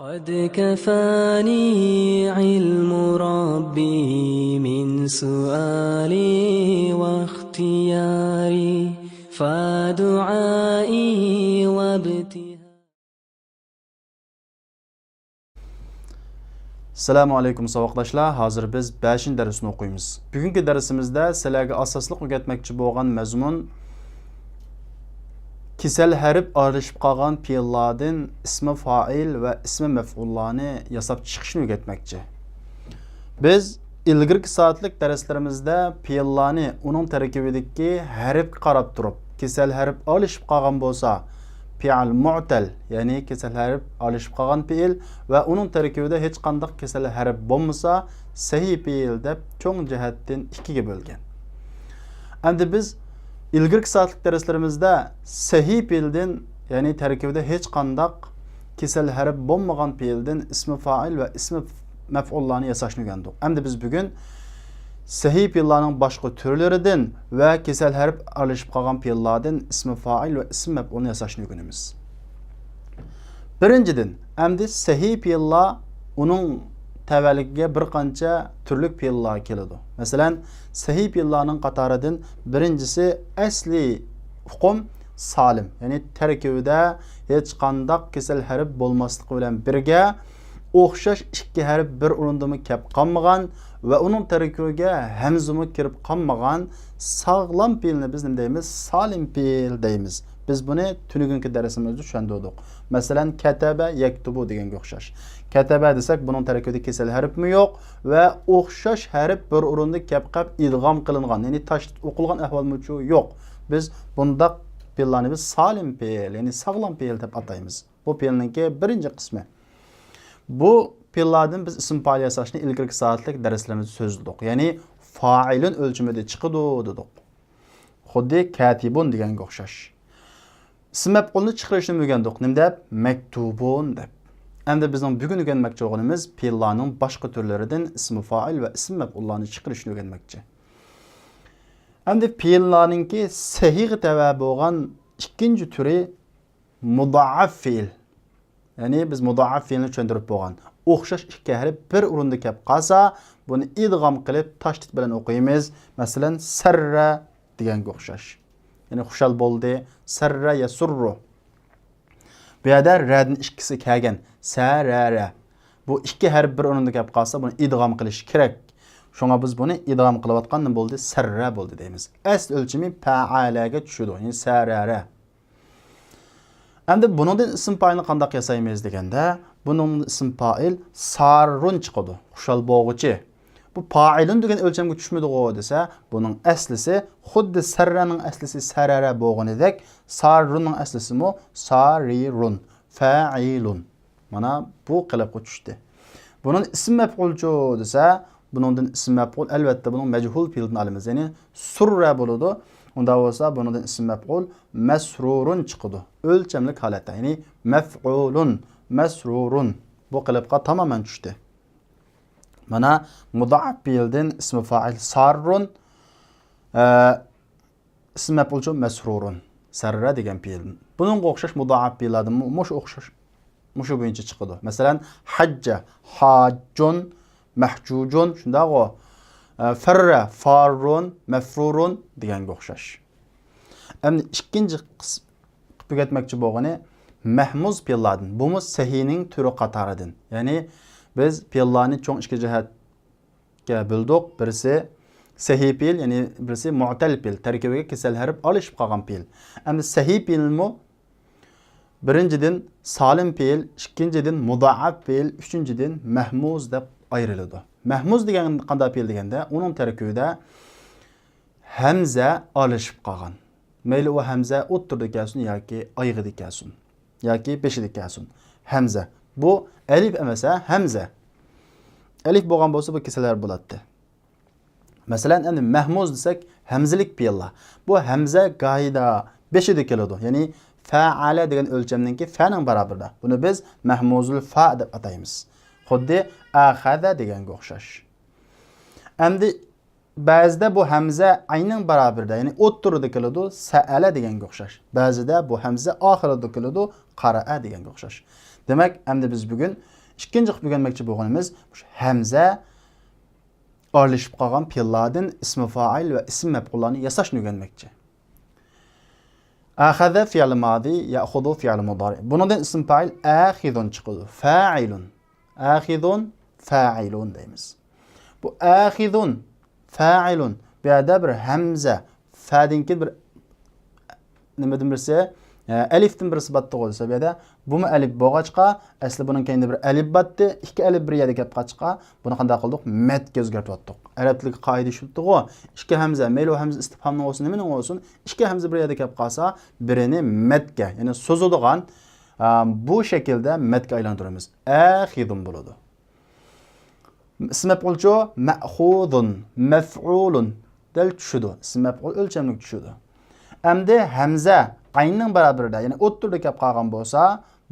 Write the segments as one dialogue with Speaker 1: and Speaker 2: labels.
Speaker 1: قد كفاني علم ربي من سؤالي واختياري فدعائي وابتهالي.
Speaker 2: Assalamu alaykum savoqdaşlar. Hazır biz 5. dersini okuymiz. Bugünkü dersimizde sizlarga asosliq o'rgatmoqchi bo'lgan mazmun kesel harf aralashib qolgan fe'llardan ismi fa'il va ismi maf'ullarni yasab chiqishni o'rgatmoqchi. Biz ilgirki soatlik darslarimizda fe'llarni uning tarkibidagi harfga qarab turib, kesel harf aralashib qolgan bo'lsa, fi'l mu'tal, ya'ni kesel harf aralashib qolgan fe'l va uning tarkibida hech qanday kesel harf bo'lmasa, sahih fe'l deb cho'ng jihatdan ikkiga bo'lgan. Endi biz ilgirki soatlik darslarimizda sahih fe'ldan, ya'ni tarkibida hech qanday kesel harf bo'lmagan fe'ldan ismi fa'il va ismi maf'ullarni yasashni o'rgandik. Endi biz bugun sahih fe'llarning boshqa turlaridan va kesel harf aralashib qolgan fe'llardan ismi fa'il va ismi maf'ulni yasashni o'rganamiz. Birinchidan, endi sahih fe'llar uning tavalligiga bir qancha turli fe'llar keladi. Masalan, sahih fe'llarning qatoridan birinchisi asli hukm salim, ya'ni tarkibida hech qanday kesel harf bo'lmasligi bilan birga o'xshash ikki harf bir o'rindami kelib qolmagan va uning tarkibiga hamzami kirib qolmagan sog'lom fe'lni biz nima deymiz? Salim fe'l deymiz. Biz buni tunugungi darsimizda tushundik. Masalan, kataba yaktubu deganga o'xshash. Kataba desak, buning tarkibida kesel harfmi yo'q va o'xshash harf bir o'rinda kelib qolib idg'om qilingan, ya'ni tashdid o'qilgan ahvolmi yo'q. Biz bunda fe'llarni biz salim fe'l, ya'ni sog'lom fe'l deb ataymiz. Bu fe'lning birinchi qismi. Bu fe'llardan biz ism fa'il yasashni ilgirki soatlik darslarimizda so'zladik. Ya'ni fa'ilun o'lchimida chiqadi dedik. Xuddi katibun deganga o'xshash. Ism maf'ulni chiqarishni o'rgandik. Nima deb? Maktubun deb. Endi bizning bugun o'rganmoqchi bo'lganimiz fe'llarning boshqa turlaridan ism fa'il va ism maf'ullarni chiqarishni o'rganmoqchi. Endi fe'llarningki sahih tava bo'lgan ikkinchi turi mudaaf fe'l. Ya'ni biz mudaaf fe'lni tushuntirib bo'lgan. O'xshash ikki harf bir o'rinda kelib qolsa, buni idg'om qilib tashdid bilan o'qiymiz. Masalan, sarra deganga o'xshash. Ya'ni xushal bo'ldi, sarra yasurru. Bu yerda radning ikkisi kelgan, sarara. Bu ikki harf bir o'rinda kelib qolsa, buni idg'om qilish kerak. Shunga biz buni idg'om qilayotgan nima bo'ldi? Sarra bo'ldi deymiz. Asl o'lchami fa'alaga tushadi, ya'ni sarara. Endi buningdan ism fa'ilni qanday yasaymiz deganda, buning ism fa'il sarrun chiqadi, xushal bo'g'ichi. Bu fa'ilun degan o'lchamga tushmaydi-ku desa, buning aslisi xuddi sarraning aslisi sarara bo'lganidek, sarrunning aslisi mo sarirun, fa'ilun. Mana bu qilibga tushdi. Buning ism maf'ulchi desa, buningdan ism maf'ul albatta buning majhul fe'lini olamiz. Ya'ni surra bo'ladi. Unda bo'lsa buningdan ism maf'ul masrurun chiqadi. O'lchamlik holatda, ya'ni maf'ulun, masrurun. Bu qilibga tamoman tushdi. Mana mudaaf fe'ldan ism fa'il sarrun, ism maf'ulchi masrurun. Sarra degan fe'l. Buning o'xshash mudaaf fe'llardan o'xshash mushu bo'yicha chiqadi. Masalan, hajja, hajjun, mahjujun, shundaqo. Farra, farrun, mafrurun deganga o'xshash. Endi ikkinchi qilib o'rgatmoqchi bo'lgani mahmuz fe'llardan. Bu sahihning turi qatoridan. Ya'ni biz fe'llarni cho'ng ikki jihatga bo'ldik. Birisi sahih fe'l, ya'ni birisi mu'tal fe'l, tarkibiga kesel harf olishib qolgan fe'l. Endi sahih fe'lmi birinchidan salim fe'l, ikkinchidan mudaaf fe'l, uchinchidan mahmuz deb ayriladi. Mahmuz degan qanday fe'l deganda, uning tarkibida hamza olishib qolgan. Mayli u hamza o'ttirda kelsin yoki oyig'ida kelsin, yoki beshida kelsin. Hamza. Bu alif emasa hamza. Alif bo'lgan bo'lsa bu kesalar bo'ladi. Masalan, endi mahmuz desak, hamzalik fe'llar. Bu hamza qoida beshida keladi. Ya'ni fa'ala degan o'lchamningki fa'ning barobarida. Buni biz mahmuzul fa deb ataymiz. Xuddi akhada deganga o'xshash. Endi ba'zida bu hamza ayning barobarida, ya'ni o'ttirida keladi, sa'ala deganga o'xshash. Ba'zida bu hamza oxirida keladi, qara'a deganga o'xshash. Demek endi biz bugün ikkinchi qilib o'rganmoqchi bo'lganimiz hamza aralashib qolgan fe'llardan ismi fa'il va ism maf'ullarni yasashni o'rganmoqchi. Akhadha fi'l madi, ya'khudhu fi'l mudari. Bundan ism fa'il akhidun chiqadi. Fa'ilun. Akhidun fa'ilun deymiz. Bu akhidun fa'ilun bu yerda bir hamza fa'dinki bir nimadan birisi alifdan bir sifatda bo'lsa bu yerda bu alif bo'lg'achqa asli buning keyinda bir alif batdi, ikki alif bir yerga kelib qachqa buni qanday qildik? Matga o'zgartirdik. Arab tili qoida shunday-ku, ikki hamza, mayli hamza istifhomning bo'lsin, nimaning bo'lsin, ikki hamza bir yerga kelib qolsa, birini matga, ya'ni so'ziladigan bu shaklda matga aylantiramiz. Akhidun bo'ladi. Ism maf'ulchi ma'khudun, maf'ulun dal tushudi. Ism maf'ul o'lchamlik tushudi. Endi hamza aynning barabarida, ya'ni o'ttirda kelib qolgan bo'lsa,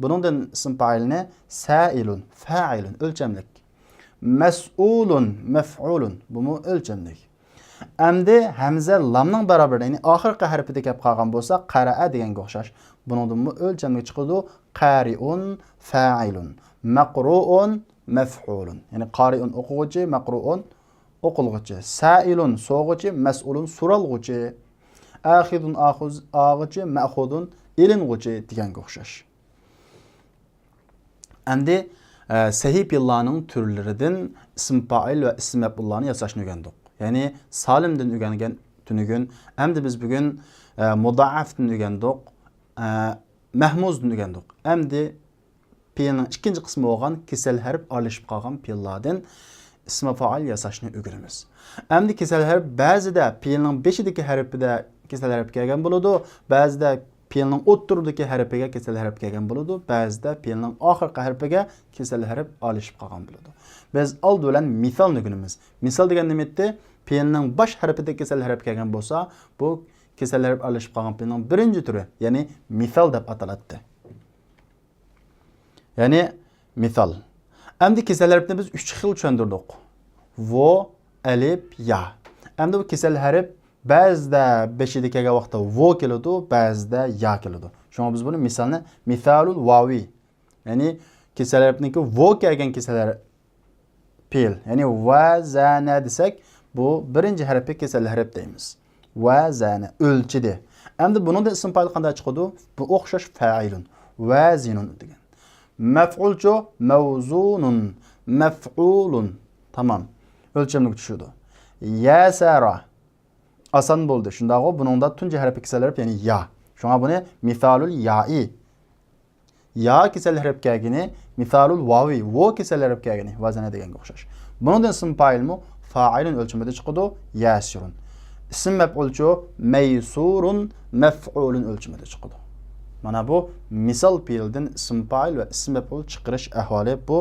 Speaker 2: buningdan ism fa'ilni sa'ilun, fa'ilun o'lchamlik. Mas'ulun, maf'ulun bu o'lchamlik. Endi hamza lamning barabarida, ya'ni oxirgi harfida kelib qolgan bo'lsa, qara'a deganga o'xshash. Buningdan o'lchamlik chiqadi. Qari'un, fa'ilun, maqru'un, maf'ulun. Ya'ni qari'un o'quvchi, maqru'un o'qilg'uchi, sa'ilun so'g'uchi, mas'ulun so'ralg'uchi, akhidun og'ichi, ma'khudun iling'uchi deganga o'xshash. Endi sahih fe'llarning turlaridan ism fa'il va ism maf'ullarni yasashni o'rgandik. Ya'ni salimdan o'rgangan tunugun, endi biz bugun mudaafdan o'rgandik, mahmuzdan o'rgandik. Endi fe'lning ikkinchi qismi bo'lgan kesal harf aralashib qolgan fe'llardan ism fa'il yasashni o'rganamiz. Endi kesal harf ba'zida fe'lning beshidagi harfida kesal harf kelgan bo'ladi, ba'zida fe'lning o'ttiridagi harfiga kesal harf kelgan bo'ladi, ba'zida fe'lning oxirgi harfiga kesal harf aralashib qolgan bo'ladi. Biz old bilan misolni o'rganamiz. Misol degan nima edi? Fe'lning bosh harfida kesal harf kelgan bo'lsa, bu kesal harf aralashib qolgan fe'lning birinchi turi, ya'ni misol deb ataladi. Ya'ni misol. Endi kesal harfni biz 3 xil tushundirdik. Vo, alif, ya. Endi bu kesal harf ba'zida 5'da kelgan vaqtda vo keladi, ba'zida ya keladi. Shunga biz buni misolni misalul vavi. Ya'ni kesal harfniki vo kelgan kesal harf fe'l. Ya'ni vazana desak, bu birinchi harfga kesal harf deymiz. Vazana o'lchidi. Endi buningda ism fa'il qanday chiqadi? Bu o'xshash fa'ilun, vazinun degan. Maf'ulchu mavzunun, maf'ulun. Tamam. O'lchamlik tushadi. Yasara asan bo'ldi. Shundaqo buningda tunji harfi kesal harf, ya'ni ya. Shunga buni misalul ya'i. Ya kesal harf kelgini, misalul vavi, vo kesal harf kelgini vazana deganga o'xshash. Buningdan ism fa'ilmi fa'ilun o'lchamida chiqadi, yasirun. Ism maf'ulchu maysurun, maf'ulun o'lchamida chiqadi. Mana bu misal fe'ldan ism fa'il va ism maf'ul chiqarish ahvoli bu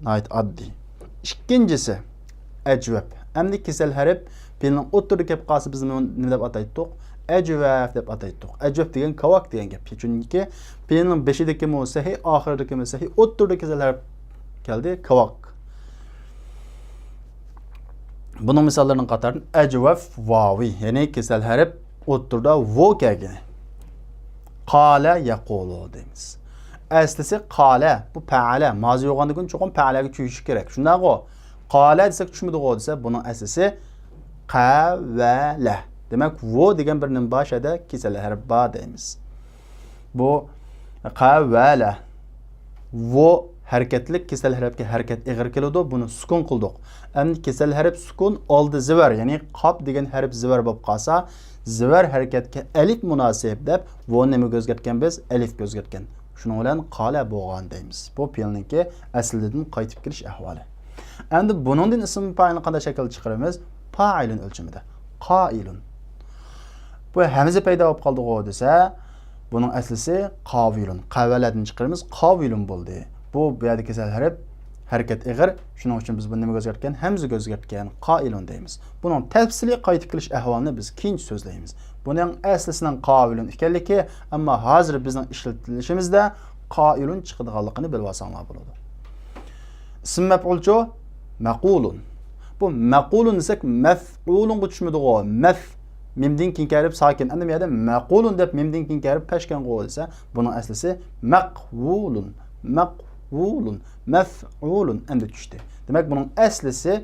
Speaker 2: nayt addi. İkincisi ecvab. Endi kesal harf fe'lning o'ttirida kelib qolsa biz nima deb ataydik? Ecvab deb ataydik. Ecvab degan kavak degan gap. Chunki fe'lning beshidagi musahi, oxiridagi musahi, o'ttirida kesal harf keldi, kavak. Bunun misallarının qatarın ecvab vavi, ya'ni kesal harf o'ttirida vo kelgan. Qala yaqulu deymiz. Aslisi qala, bu fa'ala, mazi bo'lgandan keyin cho'qim fa'alaga tuyishi kerak. Shundaqo qala desak tushmaydi-ku desa, buning aslisi qavala. Demak, vo degan bir nim boshida kesal harf bor deymiz. Bu qavala. Vo harakatlik kesal harfga harakat ig'ir keladi, buni sukun qildik. Endi kesal harf sukun oldi zivar, ya'ni qop degan harf zivar bo'lib qolsa, zivar harakatga alif munosib deb vo nimaga o'zgartgan biz? Alifga o'zgartgan. Shuning bilan qala bo'lgan deymiz. Bu fe'lniki aslidan qaytib kelish ahvoli. Endi buningdan ism fa'ilni qanday shakl chiqaramiz? Fa'ilun o'lchamida. Qailun. Bu hamza paydo bo'lib qoldi-ku desa, buning aslisi qavilun. Qavaladin chiqaramiz, qavilun bo'ldi. Bu yerda kesal harf harakat ig'ir. Shuning uchun biz buni nimaga o'zgartgan? Hamzaga o'zgartgan qailun deymiz. Buning tafsiliy qaytib kelish ahvolini biz keyinchi so'zlaymiz. Buning aslisining qavilun ekanligi, ammo hozir bizning ishlatilishimizda qailun chiqadiganligini bilib olsanglar bo'ladi. Ism maf'ulchu maqulun. Bu maqulun desak maf'ulunga tushmaydi-ku. Maf mimdan keyin kelib sakin. Endi bu yerda maqulun deb mimdan keyin kelib pashkan qo'yilsa, buning aslisi maqvulun. maqvulun, maf'ulun endi tushdi. Demak, buning aslisi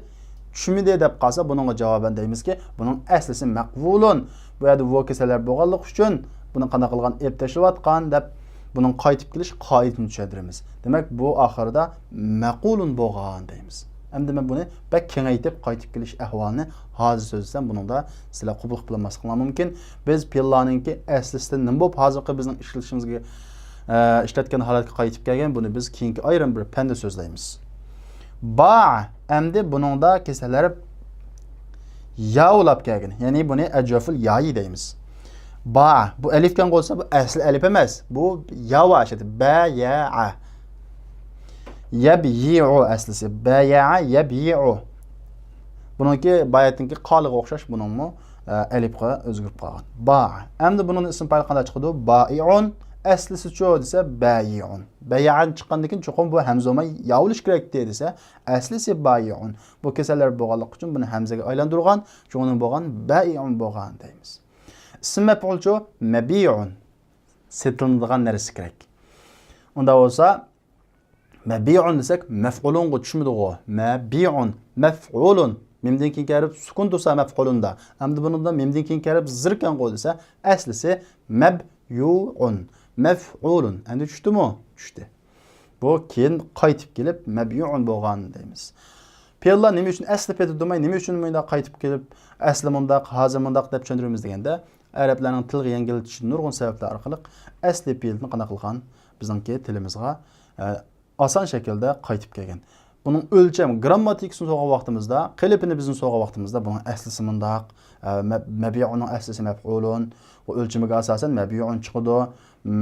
Speaker 2: tushmidi deb qolsa, buningga javoban deymizki, buning aslisi maqvulun. Bu yerda vo kasallar bo'lganlik uchun buni qanday qilgan ep tashlayotgan deb buning qaytib kelish qoidasini tushuntiramiz. Demak, bu oxirida maqulun bo'lgan deymiz. Endi men buni bak kengaytib qaytib kelish ahvolini hozir so'zlasam, buningda sizlar qabul qilmasliklaringiz mumkin. Biz pillarninki aslisidan nima bo'lib hozirgi bizning ishlatishimizga ishlatgan holatga qaytib kelgan, buni biz keyingi ayrim bir fanda so'zlaymiz. Ba endi buningda kesalar yavlab kelgan. Ya'ni buni ajofil yayi deymiz. Ba bu alifdan bo'lsa bu asli alif emas. Bu yava shati ba ya a. Yabyi'u aslisi baya'a yabyi'u. Buningki bayatinki qoliga o'xshash buningmi alifga o'zgarib qolgan. Ba. Endi buning ism fa'il qanday chiqadi? Ba'i'un. Aslisi-chi desa bayi'un. Bay'an chiqqandan keyin cho'qim bu hamzoma yavlish kerak desa, aslisi bayi'un. Bu kasallar bo'lganlik uchun buni hamzaga aylantirgan, cho'ning bo'lgan bayi'un bo'lgan deymiz. Ism maf'ulchi mabi'un. Setiladigan narsa kerak. Unda bo'lsa mabi'un desak maf'ulunga tushmaydi-ku. Mabi'un, maf'ulun. Mimdan keyin kelib sukun tursa maf'ulunda. Endi buningda mimdan keyin kelib zirkan qo'y desa, aslisi mabyu'un. Maf'ulun. Endi tushdimi? Tushdi. Bu keyin qaytib kelib mabyu'un bo'lgan deymiz. Fe'llar nima uchun asli paytda demay, nima uchun bunda qaytib kelib asli mundaq, hozir mundaq deb tushuntiramiz deganda, arablarning tilga yengiltish nurg'un sabablar orqali asli fe'lni qanday qilgan bizningki tilimizga oson shaklda qaytib kelgan. Buning o'lcham grammatikasini so'g'an vaqtimizda, qilibini bizning so'g'an vaqtimizda buning aslisi mundaq, mabi'uning aslisi maf'ulun, va o'lchamiga asosan mabi'un chiqadi.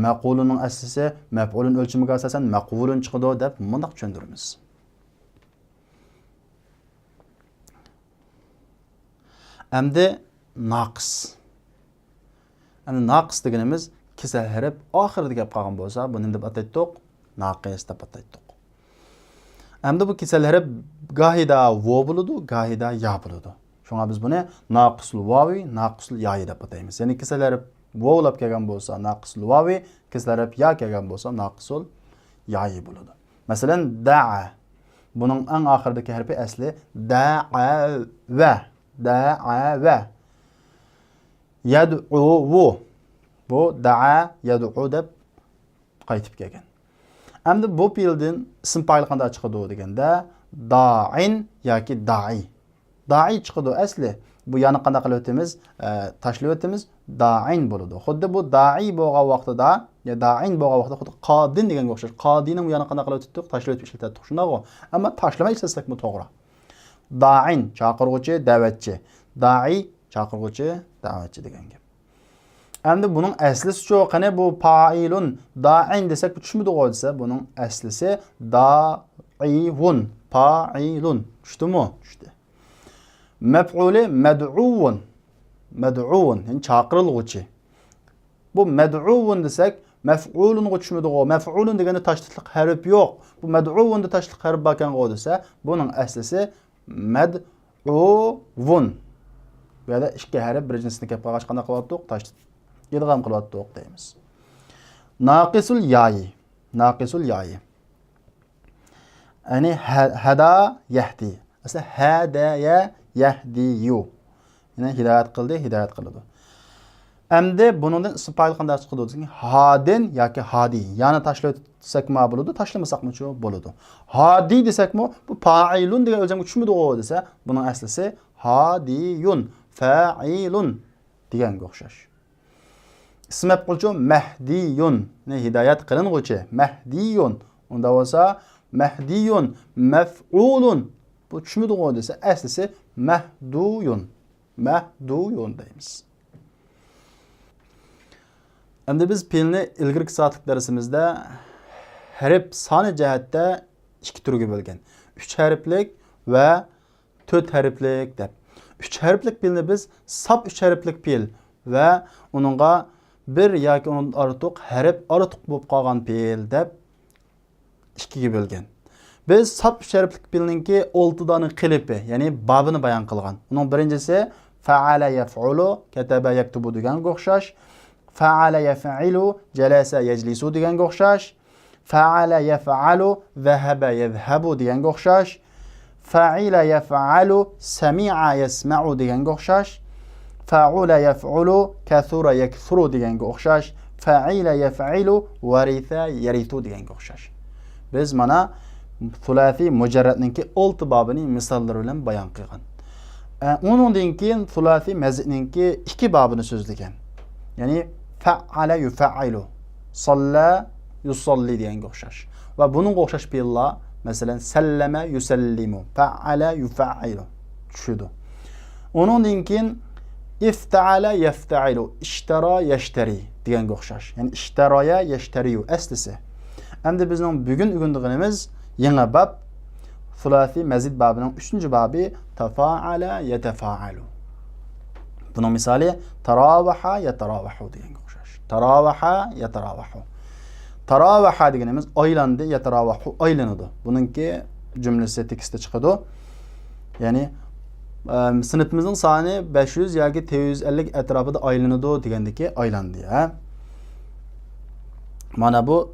Speaker 2: Maqulunning aslisi maf'ulun o'lchamiga asosan maqulun chiqadi deb mundaq tushuntiramiz. Endi naqs. Endi naqs deganimiz kesal harf oxirida gap qolgan bo'lsa, buni deb ataydik, naqis deb ataydik. Endi bu kesal harf gohida vo bo'ladi, gohida ya bo'ladi. Shunga biz buni naqisul vavi, naqisul yayi deb ataymiz. Ya'ni kesal harf vovlab kelgan bo'lsa naqisul vavi, kesal harf ya kelgan bo'lsa naqisul yayi bo'ladi. Masalan, da'a. Buning eng oxiridagi harfi asli da'ava. Da'ava. Yad'u. Bu da'a yad'u deb qaytib kelgan. Endi bu fe'ldan ism fa'il qanday chiqadi deganda da'in yoki da'i. Da'i chiqadi asli. Bu yana qanday qilib o'tamiz? Tashlab o'tamiz, da'in bo'ladi. Xuddi bu da'i bo'lgan vaqtida, ya da'in bo'lgan vaqtida xuddi qodin deganga o'xshash. Qodini bu yana qanday qilib o'tdik? Tashlab o'tib ishlatardik. Shundaqmi? Ammo tashlamay ishlasak bu to'g'ri. Da'in chaqiruvchi, da'vatchi. Da'i chaqiruvchi, da'vatchi degan gap. Endi buning aslisi-chi, qani bu fa'ilun, da'in desak bu tushmaydi-ku desa, buning aslisi da'ivun, fa'ilun. Tushdimi? Tushdi. Maf'uli mad'uun. Mad'uun, ya'ni chaqiriluvchi. Bu mad'uun desak, maf'ulunga tushmaydi-ku. Maf'ulun deganda tashdidlik harf yo'q. Bu mad'uunda tashdidlik harf bo'lgan-ku desa, buning aslisi mad'uun. Bu yerda ikki harf birinchisini kelib qolgach qanday qilyaptik? Tashdid idg'am qilyaptik deymiz. Naqisul yayi. Naqisul yayi. Ya'ni hada yahdi. Asli hadaya yahdiyu. Ya'ni hidoyat qildi, hidoyat qiladi. Endi buningdan ism fa'il qanday chiqadi desak, hadin yoki hadi. Ya'ni tashlasak-mi bo'ladi, tashlamasakmi-chi bo'ladi. Hadi desakmi, bu fa'ilun degan o'lchamga tushmaydi-ku desa, buning aslisi hadiyun, fa'ilun deganga o'xshash. Ism maf'ulchi mahdiyun, ne hidoyat qilinguvchi, mahdiyun. Unda bo'lsa mahdiyun, maf'ulun. Bu tushmaydi-ku desa, aslisi mahduyun. Mahduyun deymiz. Endi biz fe'lni ilgirki soatlik darsimizda harf soni jihatda ikki turga bo'lgan. 3 harflik va 4 harflik deb. 3 harflik fe'lni biz sap 3 harflik fe'l va uningga bir yoki undan ortiq harf ortiq bo'lib qolgan fe'l deb ikkiga bo'lgan. Biz sap 3 harflik fe'lninki 6 dona qilipi, ya'ni babini bayon qilgan. Uning birinchisi fa'ala yaf'ulu, kataba yaktubu deganga o'xshash. Fa'ala yaf'ilu, jalasa yajlisu deganga o'xshash. Fa'ala yef'alu, zahaba yezhabu deganga o'xshash. Fa'ila yef'alu, sami'a yasma'u deganga o'xshash. Fa'ula yef'ulu, kathura yakthuru deganga o'xshash. Fa'ila yef'ilu, varitha yarithu deganga o'xshash. Biz mana sulasi mujarradninki 6 bobining misollari bilan bayon qilgan. Undan keyin sulasi mazidninki 2 bobini so'zlagan. Ya'ni fa'ala yuf'ilu, salla yusalli deganga o'xshash. Va buningga o'xshash fe'llar, masalan, sallama yusallimu, fa'ala yuf'ilu tushidi. Undan keyin ifta'ala yafta'ilu, ishtara yashtari deganga o'xshash. Ya'ni ishtaroya yashtariyu aslisi. Endi bizning bugun o'rganganimiz yangi bab sulasi mazid bobining 3-bobi tafa'ala yatafa'alu. Buning misoli taravaha yataravahu deganga o'xshash. Taravaha yataravahu. Taravaha deganimiz oylandi, yataravahu oylanadi. Buningki jumlasi tekstda chiqadi. Ya'ni sinfimizning soni 500 yoki 350 atrofida oylanadi degandiki oylandi, ha. Mana bu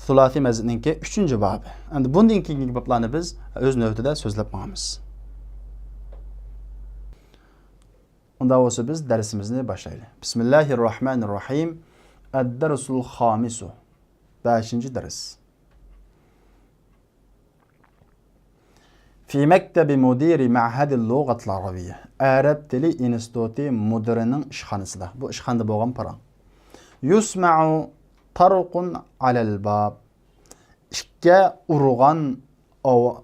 Speaker 2: sulasi mazidninki 3-bobi. Endi bundan keyingi boblarni biz o'z navbatida so'zlab qo'yamiz. Unda bo'lsa biz darsimizni boshlaylik. Bismillahirrohmanirrohim. Ad-darsul khamisu. 5-dars. Fi maktabi mudiri ma'had al-lughat al-arabiyya. Arab tili instituti mudirining ishxonasida. Bu ishxonada bo'lgan paran. Yusma'u tarqun alal bab. Ishga urg'an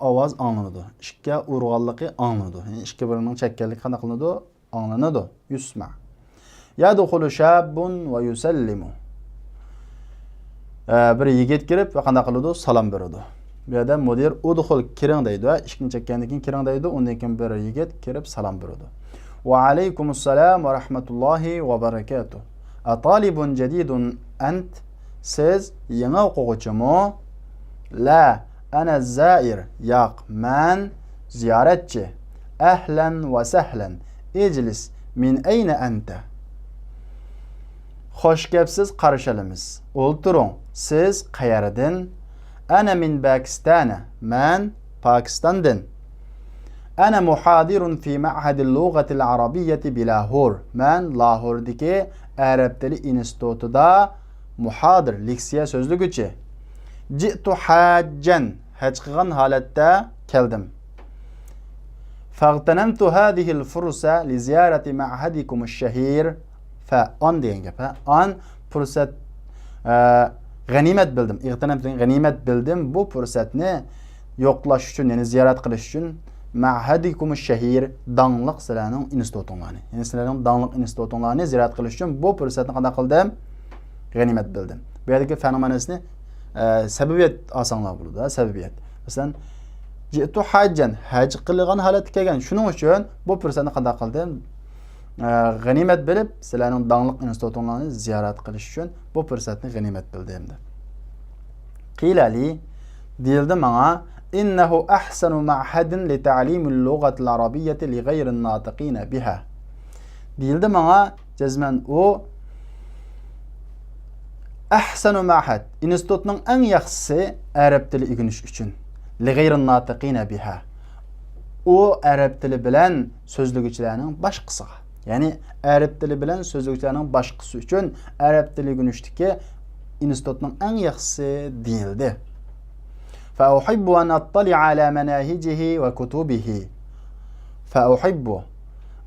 Speaker 2: ovoz anglanadi. Ishga urg'anligi anglanadi. Ya'ni ishga birining chakkanligi qanday qilinadi? Anglanadi. Yusma. Yadkhulu shabun va yusallimu. Bir yigit kirib va qanday qiladi? Salom beradi. Bu yerda mudir udkhul kiring deydi va ishni chakkandan keyin kiring deydi. Undan keyin bir yigit kirib salom beradi. Va alaykumus salam va rahmatullohi va barakatuh. Atalibun jadidun ant. Siz yangi o'quvchimi? La, ana zair. Yo'q, men ziyoratchi. Ahlan va sahlan. Ijlis. Min ayna anta? Xo'sh kelibsiz, qarshilamiz. O'ltiring. Siz qayerdan? Ana min Pakistan. Men Pokistondan. Ana muhadirun fi ma'had al-lughati al-arabiyyati bi Lahore. Men Lahordagi Arab tili institutida muhadir, leksiya so'zluguvchi. Ji'tu hajjan, haj qilgan holatda keldim. Fagtanamtu hadhihi al-fursa li ziyarati ma'hadikum ash-shahir. Fa an degan gap, an fursat g'animat bildim. Ig'tanamtu g'animat bildim. Bu fursatni yo'qlash uchun, ya'ni ziyorat qilish uchun ma'hadikum ash-shahir, dangliq sizlarning institutinglarni. Ya'ni sizlarning dangliq institutinglarni ziyorat qilish uchun bu fursatni qanday qildim? G'animat bildim. Bu yerdagi fenomenasini sababiyat osonlar bo'ladi, sababiyat. Masalan, ji'tu hajjan, haj qilgan holatda kelgan. Shuning uchun bu fursatni qanday qildim? G'animat bilib, sizlarning dangliq institutlarni ziyorat qilish uchun bu fursatni g'animat bildim deb. Qilali deyildi menga, innahu ahsanu ma'hadin li ta'limil lughati al-arabiyyati li ghayri an-natiqin biha. Deyildi menga, jazman u ahsanu ma'had, institutning eng yaxshisi arab tili o'rganish uchun. Li ghayri an-natiqin biha. U arab tili bilan so'zluguvchilarning boshqasiga. Ya'ni arab tili bilan so'zluguvchilarning boshqasi uchun arab tili o'rganishdagi institutning eng yaxshisi deyildi. Fa uhibbu an attali'a ala manahijihi va kutubihi. Fa uhibbu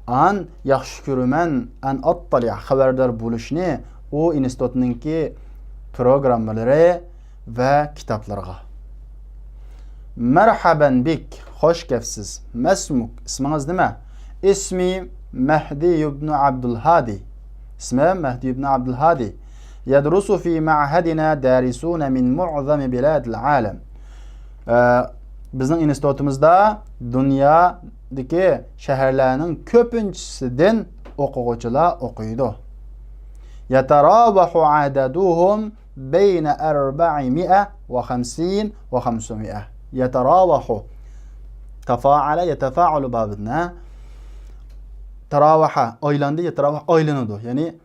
Speaker 2: an yaxshi ko'raman an attali'a xabardor bo'lishni u institutningki programmalari va kitoblarga. Marhaban bik, xo'sh kelibsiz. Masmuk, ismingiz nima? Ismi Mahdi ibn Abdul Hadi. İsmi Mahdi ibn Abdul Hadi. Yadrusu fi ma'hadina darisuna min mu'zami biladil alam. Bizning institutimizda dunyodagi shaharlarning ko'pinchisidan o'quvchilar o'qiydi. Yatarawahu adaduhum bayna 450 va 500. Yatarawahu tafa'ala yatafa'alu babidna. Taravaha oylandi, yatarawaha oylanadi. Ya'ni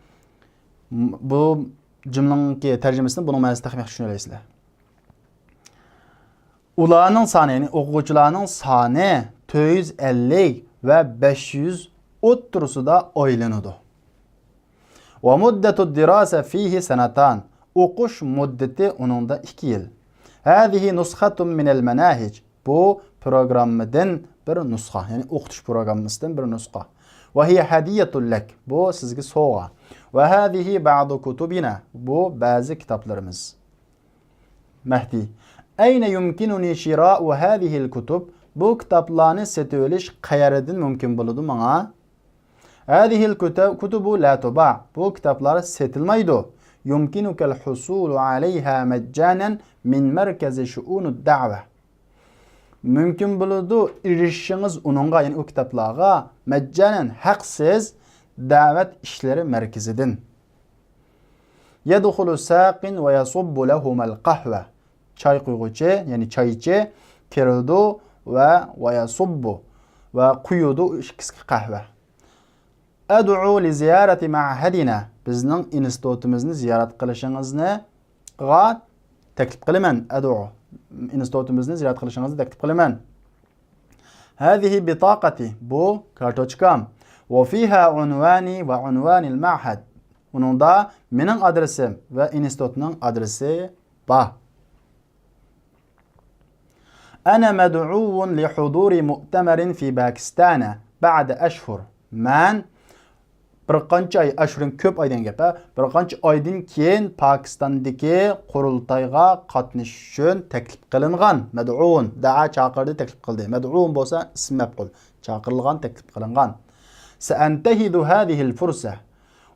Speaker 2: bu cümlenki tercümesini bunun ma'nosini taxmin tushunalaysizlar. Ularning soni, ya'ni o'quvchilarning soni 450 va 500 o'ttirisida oylanadi. Va muddatu dirasa fihi sanatan. O'qish muddati uningda 2 yil. Hadihi nuskhatun min al-manahij. Bu programmadan bir nusxa, ya'ni o'qitish programmasidan bir nusxa. Va hiya hadiyatun lak. Bu sizga sovg'a. Va hadihi ba'du kutubina. Bu ba'zi kitoblarimiz. Mahdi. Ayna yumkinuni shira'u hadihi al-kutub? Bu kitoblarni sotib olish qayerdan mumkin bo'ladi menga? Hadihi al-kutubu la tuba'. Bu kitoblar sotilmaydi. Yumkinuka al-husulu 'alayha majjanan min markazi shu'unud da'va. Mümkün bo'ladi erishishingiz uningga, ya'ni o kitoblarga majjanan haqsiz da'vat ishlari markazidan. Yadkhulu saqin va yasubbu lahum al-qahwa. Choy quyguchi, ya'ni choychi kiradi va yasubbu va quyudi ikki qahva. Ad'u li ziyarati ma'hadina. Bizning institutimizni ziyorat qilishingizni taklif qilaman. Ad'u institutimizni ziyorat qilishingizni taklif qilaman. Hadihi bitaqati. Bu kartochkam. Va fiha unvani va unvani al-ma'had. Uningda mening adresim va institutning adresi bor. Ana mad'uun li huduri mu'tamarin fi Pakistan ba'da ashhur. Man bir qancha ay, ashhurin ko'p oydan gap, bir qancha oydan keyin Pokistondagi qurultayga qatnashish uchun taklif qilingan. Mad'uun, da'a chaqirdi, taklif qildi. Mad'uun bo'lsa ism maf'ul, chaqirilgan, taklif qilingan. Sa'antahidu hadhihi al-fursa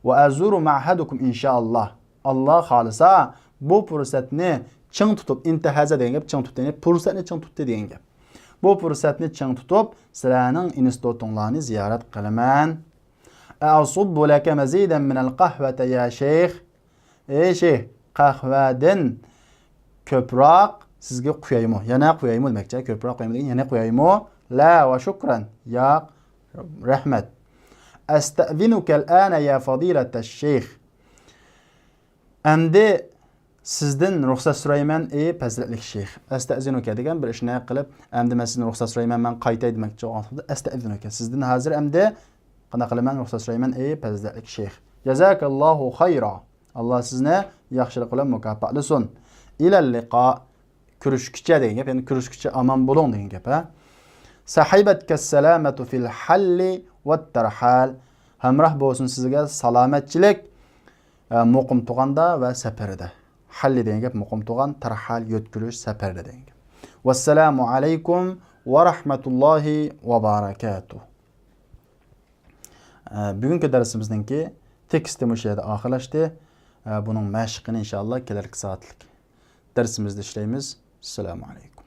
Speaker 2: va azuru ma'hadukum inshaalloh. Alloh xolisa bu fursatni ching tutib, intihaza degan gap, ching tutdi, fursatni ching tutdi degan gap. Bu fursatni ching tutib, sizlarning institutinglarni ziyorat qilaman. A'subbu laka mazidan min al-qahvati ya sheyx. Ey sheyx, qahvadan ko'proq sizga quyaymi? Yana quyaymi demakchi, ko'proq quyaymi degan, yana quyaymi? La va shukran. Ya rahmat. Asta'zinuka al-ana ya fadilata ash-sheyx. Endi sizdan ruxsat so'rayman ey fazilatli sheyx. Asta'zinuka degan bir ishni qilib, endi men sizdan ruxsat so'rayman, men qaytay demoqchi bo'ldim. Asta'zinuka. Sizdan hozir endi qana qilaman, ruxsat so'rayman ey fazilatli sheyx. Jazakallohu khayra. Alloh sizni yaxshilik bilan mukofotlasin. Ilal liqa. Ko'rishguncha degan gap, ya'ni ko'rishguncha aman bo'ling degan gap, ha. Sahibatka salamatu fil halli vat tarhal. Hamroh bo'lsin sizga salomatchilik muqim tug'anda va safarida. Halli degan gap muqim tug'an, tarhal yo'tkilish safarida degan gap. Vassalamu alaykum va rahmatullohi va barakatuh. Bugungi darsimizningki teksti o'sha yerda oxirlashdi. Buning mashqini inshaalloh kelarki soatlik darsimizda ishlaymiz. Assalomu alaykum.